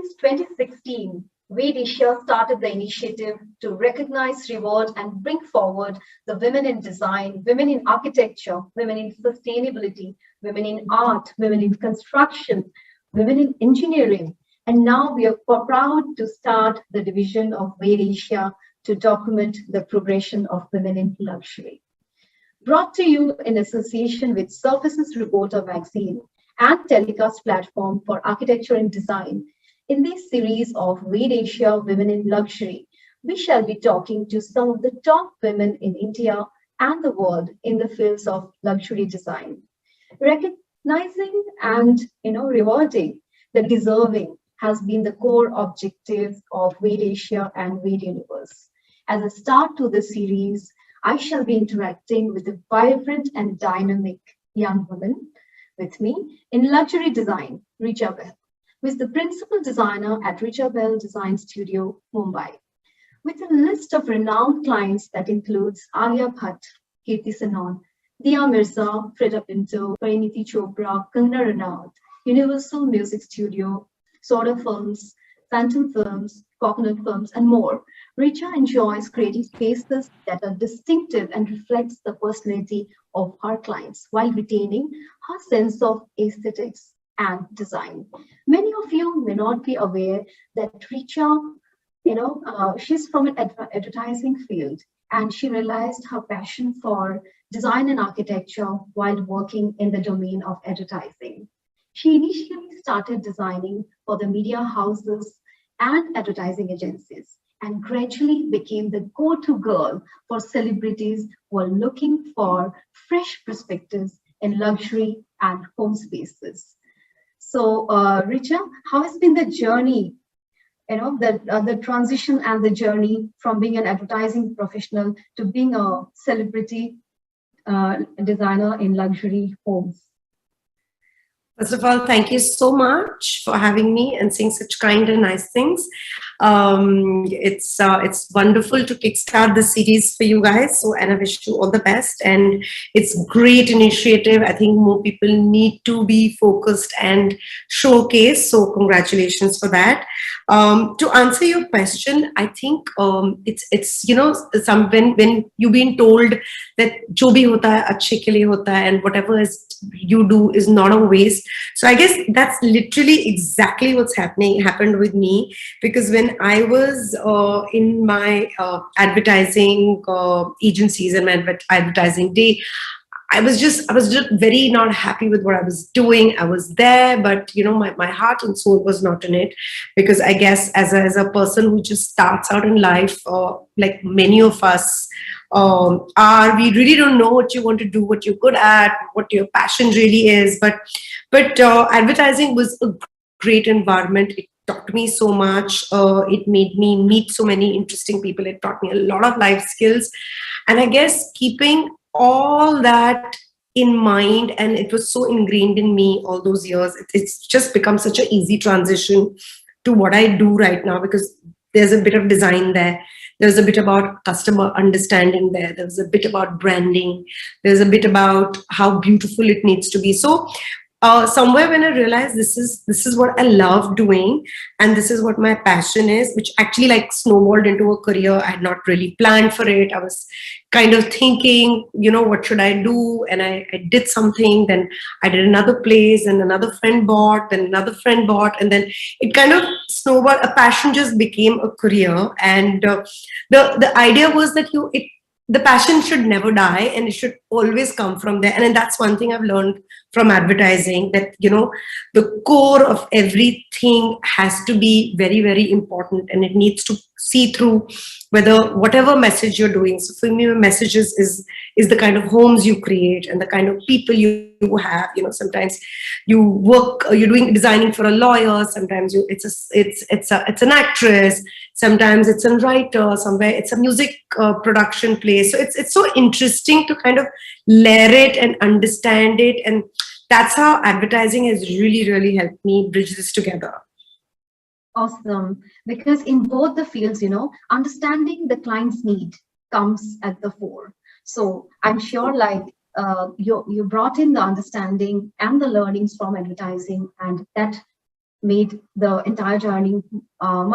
Since 2016, Vertica started the initiative to recognize, reward, and bring forward the women in design, women in architecture, women in sustainability, women in art, women in construction, women in engineering. And now we are proud to start the division of Vertica to document the progression of women in luxury. Brought to you in association with Surfaces Reporter magazine and telecast platform for architecture and design. In this series of Vertica Women in Luxury, we shall be talking to some of the top women in India and the world in the fields of luxury design. Recognizing and rewarding the deserving has been the core objective of Vertica and Ved Universe. As a start to the series, I shall be interacting with a vibrant and dynamic young woman with me in luxury design, Richa Bahl, who is the principal designer at Richa Bahl Design Studio, Mumbai. With a list of renowned clients that includes Alia Bhatt, Kriti Sanon, Mirza, Freida Pinto, Parineeti Chopra, Kangana Ranuat, Universal Music Studio, Soda Films, Phantom Films, Coconut Films, and more. Richa enjoys creating spaces that are distinctive and reflects the personality of her clients while retaining her sense of aesthetics and design. Many of you may not be aware that Richa, she's from an advertising field, and she realized her passion for design and architecture while working in the domain of advertising. She initially started designing for the media houses and advertising agencies, and gradually became the go-to girl for celebrities who are looking for fresh perspectives in luxury and home spaces. So, Richa, how has been the journey, the transition and the journey from being an advertising professional to being a celebrity designer in luxury homes? First of all, thank you so much for having me and saying such kind and nice things. It's wonderful to kickstart the series for you guys. So, and I wish you all the best. And it's great initiative. I think more people need to be focused and showcase. So, congratulations for that. To answer your question, I think it's when you've been told that jo bhi hota hai achhe ke liye hota hai, and whatever you do is not a waste. So I guess that's literally exactly what's happened with me, because when I was in my advertising agencies and my advertising day, I was just very not happy with what I was doing. I was there, but my heart and soul was not in it, because I guess as a person who just starts out in life, like many of us we really don't know what you want to do, what you're good at, what your passion really is. But advertising was a great environment. It taught me so much. It made me meet so many interesting people. It taught me a lot of life skills, and I guess keeping all that in mind, and it was so ingrained in me all those years, it's just become such an easy transition to what I do right now, because there's a bit of design there. There's a bit about customer understanding there. There's a bit about branding. There's a bit about how beautiful it needs to be. So somewhere when I realized this is what I love doing, and this is what my passion is, which actually like snowballed into a career. I had not really planned for it. I was kind of thinking, what should I do? And I did something, then I did another place, and another friend bought, then another friend bought, and then it kind of snowballed. A passion just became a career. And the idea was that the passion should never die, and it should always come from there. And that's one thing I've learned from advertising, that the core of everything has to be very, very important, and it needs to see through whatever message you're doing. So for me, message is the kind of homes you create and the kind of people you have. Sometimes you're doing designing for a lawyer, sometimes it's an actress, sometimes it's a writer, somewhere it's a music production place. So it's so interesting to kind of layer it and understand it, and that's how advertising has really, really helped me bridge this together. Awesome. Because in both the fields, understanding the client's need comes at the fore. So I'm sure you brought in the understanding and the learnings from advertising, and that made the entire journey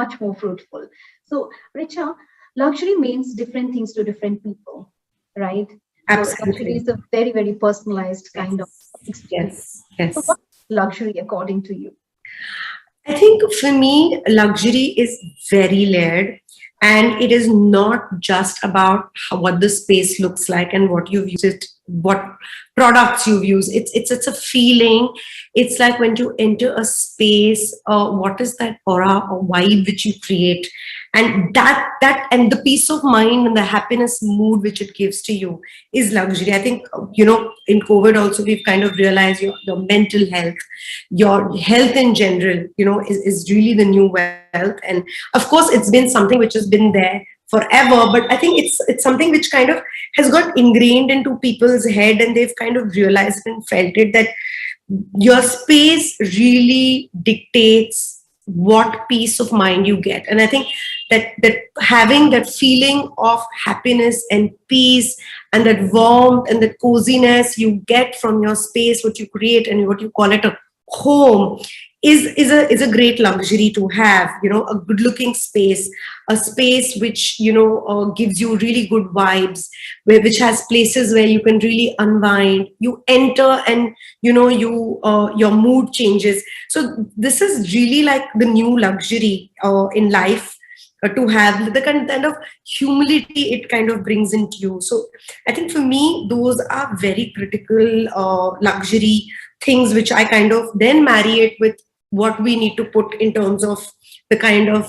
much more fruitful. So, Richa, luxury means different things to different people, right? So, luxury Absolutely. is a very, very personalized kind of Yes. experience. Yes. So, Yes. what's luxury according to you? I think for me, luxury is very layered, and it is not just about what the space looks like and what you've used it, what products you've used. It's a feeling. It's like when you enter a space, what is that aura or vibe which you create, and that and the peace of mind and the happiness mood which it gives to you is luxury. I think in COVID also we've kind of realized your mental health, your health in general, is really the new wealth. And of course, it's been something which has been there forever, but I think it's something which kind of has got ingrained into people's head, and they've kind of realized and felt it, that your space really dictates what peace of mind you get. And I think that having that feeling of happiness and peace and that warmth and that coziness you get from your space, what you create and what you call it a home, is a great luxury to have. A good looking space, a space which gives you really good vibes, which has places where you can really unwind, you enter, and your mood changes. So this is really like the new luxury in life, to have the kind of humility it kind of brings into you. So I think for me those are very critical luxury things, which I kind of then marry it with what we need to put in terms of the kind of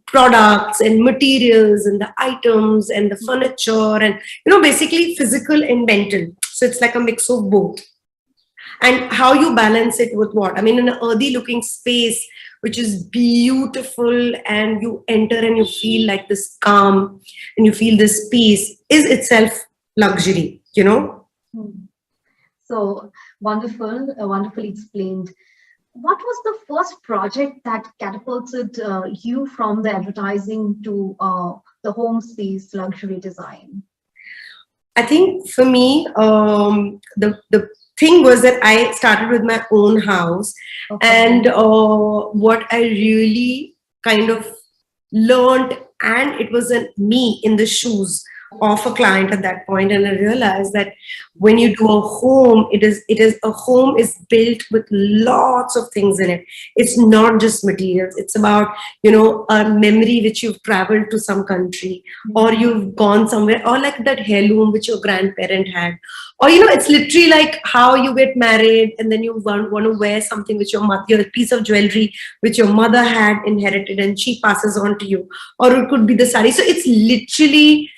products and materials and the items and the furniture, and basically physical and mental. So it's like a mix of both, and how you balance it with what, I mean, in an earthy looking space which is beautiful, and you enter and you feel like this calm and you feel this peace, is itself luxury. Hmm. So wonderful, wonderfully explained. What was the first project that catapulted you from the advertising to the home space luxury design? I think for me, the thing was that I started with my own house, Okay. and what I really kind of learned, and it was me in the shoes of a client at that point, and I realized that when you do a home, it is a home is built with lots of things in it. It's not just materials. It's about a memory which you've traveled to some country, or you've gone somewhere, or like that heirloom which your grandparent had, or it's literally like how you get married and then you want to wear something which your piece of jewelry which your mother had inherited and she passes on to you, or it could be the sari. So it's literally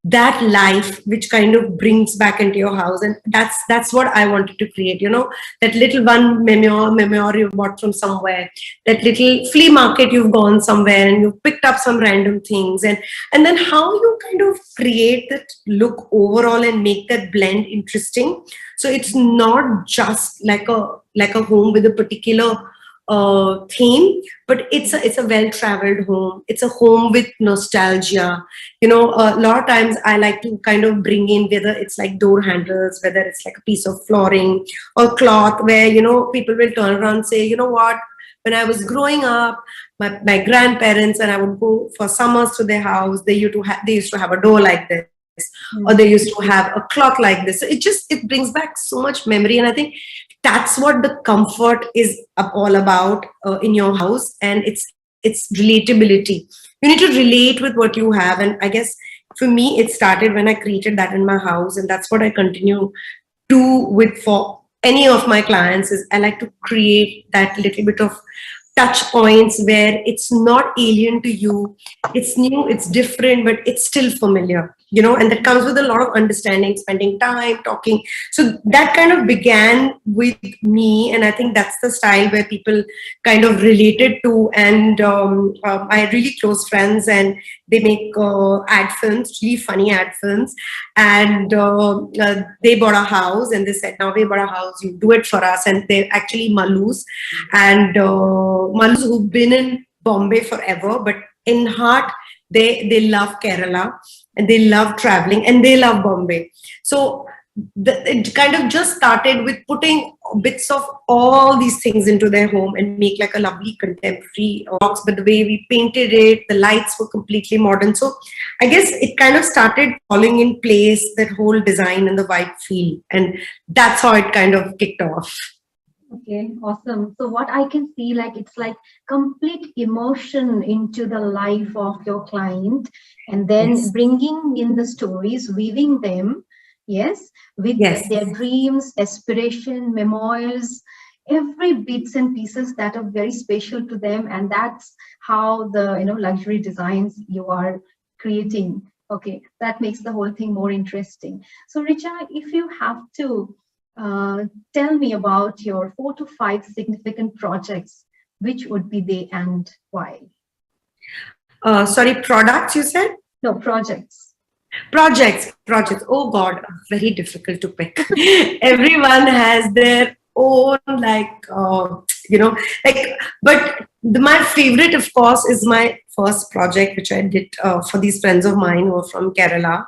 that life which kind of brings back into your house, and that's what I wanted to create. That little one memoir you bought from somewhere, that little flea market you've gone somewhere and you've picked up some random things, and then how you kind of create that look overall and make that blend interesting. So it's not just like a home with a particular theme, but it's a well traveled home. It's a home with nostalgia. A lot of times I like to kind of bring in, whether it's like door handles, whether it's like a piece of flooring or cloth, where people will turn around and say, what, when I was growing up, my grandparents, and I would go for summers to their house, they used to have a door like this, or they used to have a cloth like this. So it brings back so much memory, and I think that's what the comfort is all about in your house, and it's relatability. You need to relate with what you have, and I guess for me it started when I created that in my house, and that's what I continue do with for any of my clients. Is I like to create that little bit of touch points where it's not alien to you, it's new, it's different, but it's still familiar, and that comes with a lot of understanding, spending time talking. So that kind of began with me, and I think that's the style where people kind of related to. And I had really close friends, and they make ad films, really funny ad films, and they bought a house, and they said, now we bought a house, you do it for us. And they're actually Malus, and Malus who've been in Bombay forever, but in heart They love Kerala, and they love traveling, and they love Bombay. So it kind of just started with putting bits of all these things into their home and make like a lovely contemporary box. But the way we painted it, the lights were completely modern. So I guess it kind of started falling in place, that whole design and the vibe feel. And that's how it kind of kicked off. Okay, awesome. So what I can see, like it's like complete emotion into the life of your client, and then Yes. bringing in the stories, weaving them, yes, with Yes. their dreams, aspiration, memoirs, every bits and pieces that are very special to them, and that's how the luxury designs you are creating. Okay, that makes the whole thing more interesting. So Richa, if you have to tell me about your 4 to 5 significant projects. Which would be they and why? Sorry, products you said? No, projects. Projects. Oh God, very difficult to pick. Everyone has their own, like, like, but my favorite, of course, is my first project, which I did for these friends of mine who are from Kerala.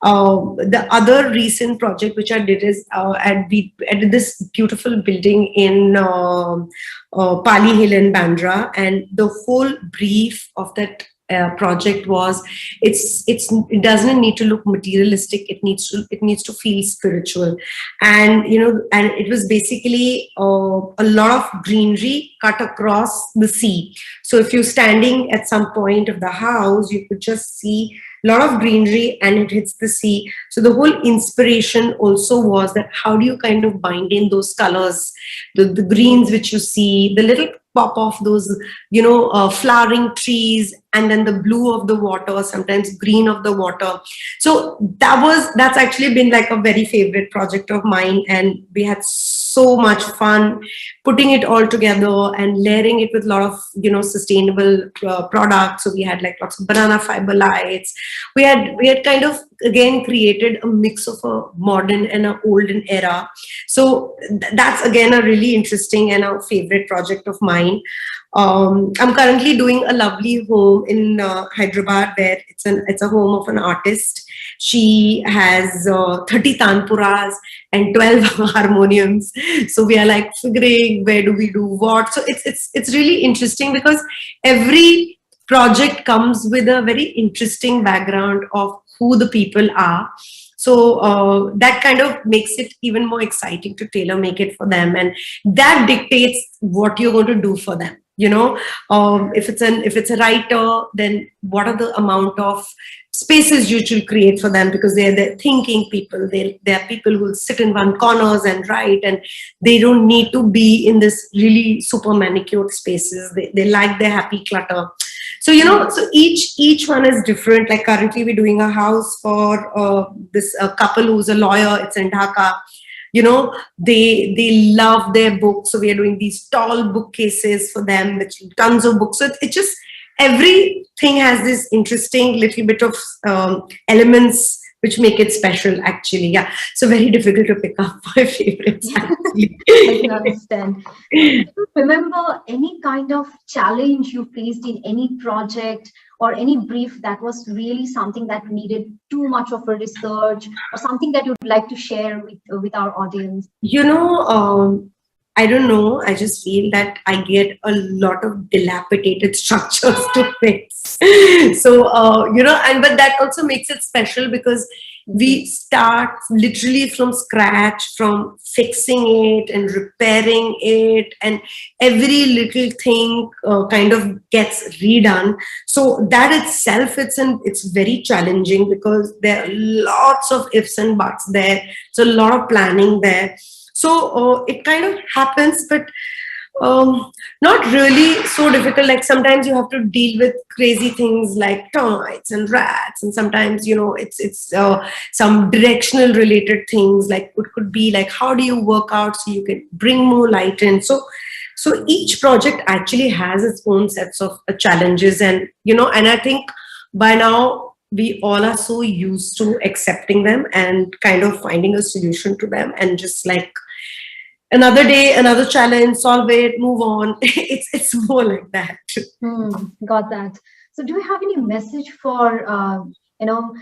The other recent project which I did is I did this beautiful building in Pali Hill in Bandra, and the whole brief of that project was it doesn't need to look materialistic. It needs to feel spiritual, and and it was basically a lot of greenery cut across the sea. So if you're standing at some point of the house, you could just see a lot of greenery and it hits the sea. So the whole inspiration also was that how do you kind of bind in those colors, the greens which you see, the little pop of those flowering trees, and then the blue of the water, sometimes green of the water. So that's actually been like a very favorite project of mine, and we had so much fun putting it all together and layering it with a lot of sustainable products. So we had like lots of banana fiber lights. We had kind of again created a mix of a modern and an olden era. So that's again a really interesting and a favorite project of mine. I'm currently doing a lovely home in Hyderabad, where it's a home of an artist. She has 30 tanpuras and 12 harmoniums. So we are like figuring where do we do what. So it's really interesting because every project comes with a very interesting background of who the people are. So that kind of makes it even more exciting to tailor make it for them, and that dictates what you're going to do for them. If it's a writer, then what are the amount of spaces you should create for them, because they're thinking people. They're people who will sit in one corners and write, and they don't need to be in this really super manicured spaces. They like their happy clutter. So so each one is different. Like currently we're doing a house for this couple who's a lawyer. It's in Dhaka. They love their books, so we are doing these tall bookcases for them with tons of books. So it just, everything has this interesting little bit of elements which make it special, actually. Yeah, so very difficult to pick up my favorites, actually. I can understand. Do you remember any kind of challenge you faced in any project or any brief that was really something that needed too much of a research, or something that you'd like to share with our audience? I don't know. I just feel that I get a lot of dilapidated structures to fix. So, but that also makes it special because we start literally from scratch, from fixing it and repairing it, and every little thing kind of gets redone. So that itself, it's very challenging because there are lots of ifs and buts there. So a lot of planning there. So it kind of happens, but not really so difficult. Like sometimes you have to deal with crazy things like termites and rats, and sometimes it's some directional related things. Like it could be like, how do you work out so you can bring more light in? So each project actually has its own sets of challenges, and and I think by now we all are so used to accepting them and kind of finding a solution to them, and just like another day, another challenge, solve it, move on. It's more like that. Got that. So do you have any message for, you know,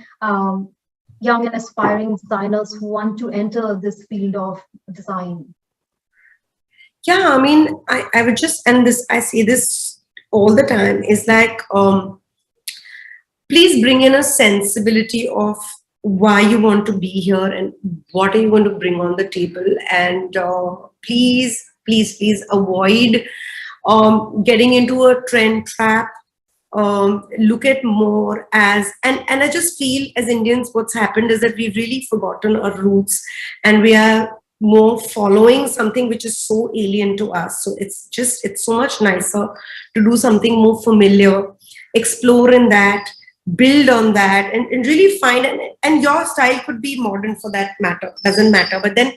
young and aspiring designers who want to enter this field of design? Yeah, I mean, I would just end this, I say this all the time, is like, please bring in a sensibility of why you want to be here and what are you going to bring on the table. And please avoid getting into a trend trap. Look at more as, and I just feel as Indians, what's happened is that we've really forgotten our roots and we are more following something which is so alien to us. So it's so much nicer to do something more familiar, explore in that, build on that, and really find, and your style could be modern for that matter, doesn't matter, but then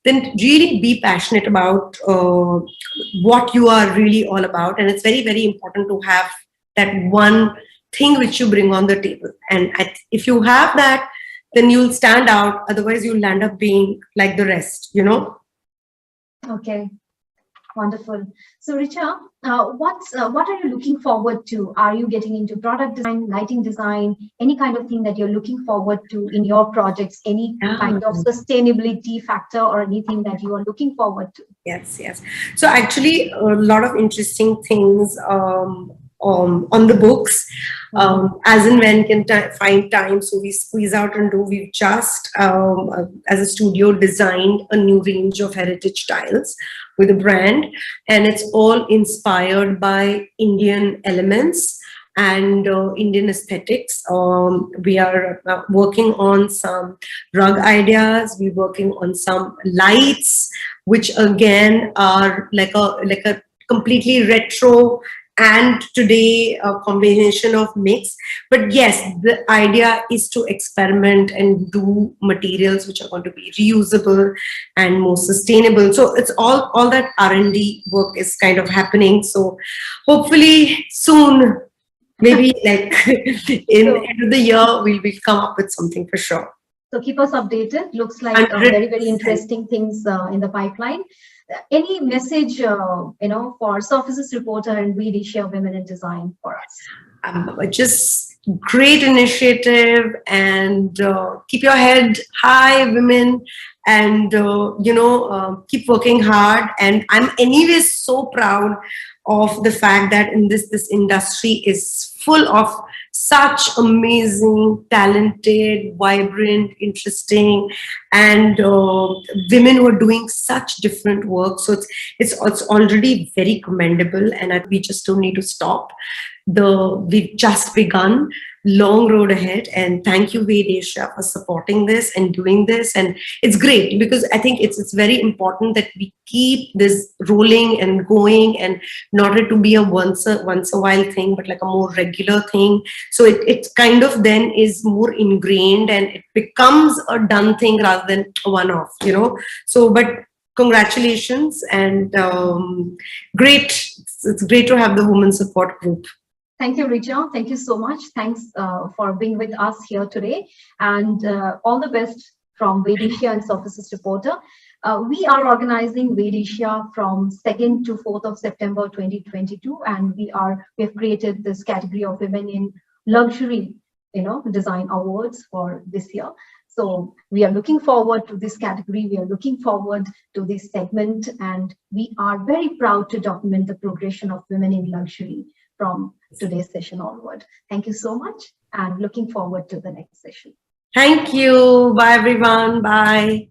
really be passionate about what you are really all about. And it's very important to have that one thing which you bring on the table. And if you have that, then you'll stand out. Otherwise, you'll end up being like the rest, you know? Okay. Wonderful. So, Richa, what are you looking forward to? Are you getting into product design, lighting design, any kind of thing that you're looking forward to in your projects? Any kind of sustainability factor or anything that you are looking forward to? Yes. So actually, a lot of interesting things on the books, as and when can find time. So we squeeze out and do. We've just, as a studio, designed a new range of heritage tiles with a brand, and it's all inspired by Indian elements and Indian aesthetics. We are working on some rug ideas. We're working on some lights, which again are like a completely retro and today a combination of mix. But yes, the idea is to experiment and do materials which are going to be reusable and more sustainable. So it's all that R&D work is kind of happening. So hopefully soon, maybe like in the end of the year, we'll come up with something for sure. So keep us updated. Looks like very interesting things in the pipeline. Any message, for Surfaces Reporter and Vertica Women in Design for us? Just great initiative, and keep your head high, women, and keep working hard. And I'm anyways so proud of the fact that in this industry is full of such amazing, talented, vibrant, interesting, and women who are doing such different work. So it's already very commendable, and we just don't need to stop. We've just begun, long road ahead, and thank you, Vertica, for supporting this and doing this. And it's great because I think it's very important that we keep this rolling and going, and not it to be a once a while thing, but like a more regular thing. So it kind of then is more ingrained and it becomes a done thing rather than a one-off, So, but congratulations, and great. It's great to have the women support group. Thank you, Richa. Thank you so much. Thanks for being with us here today. And all the best from Vertica and Surfaces Reporter. We are organizing Vertica from 2nd to 4th of September 2022. And we have created this category of Women in Luxury, Design Awards for this year. So we are looking forward to this category. We are looking forward to this segment. And we are very proud to document the progression of women in luxury from today's session onward. Thank you so much, and looking forward to the next session. Thank you. Bye, everyone. Bye.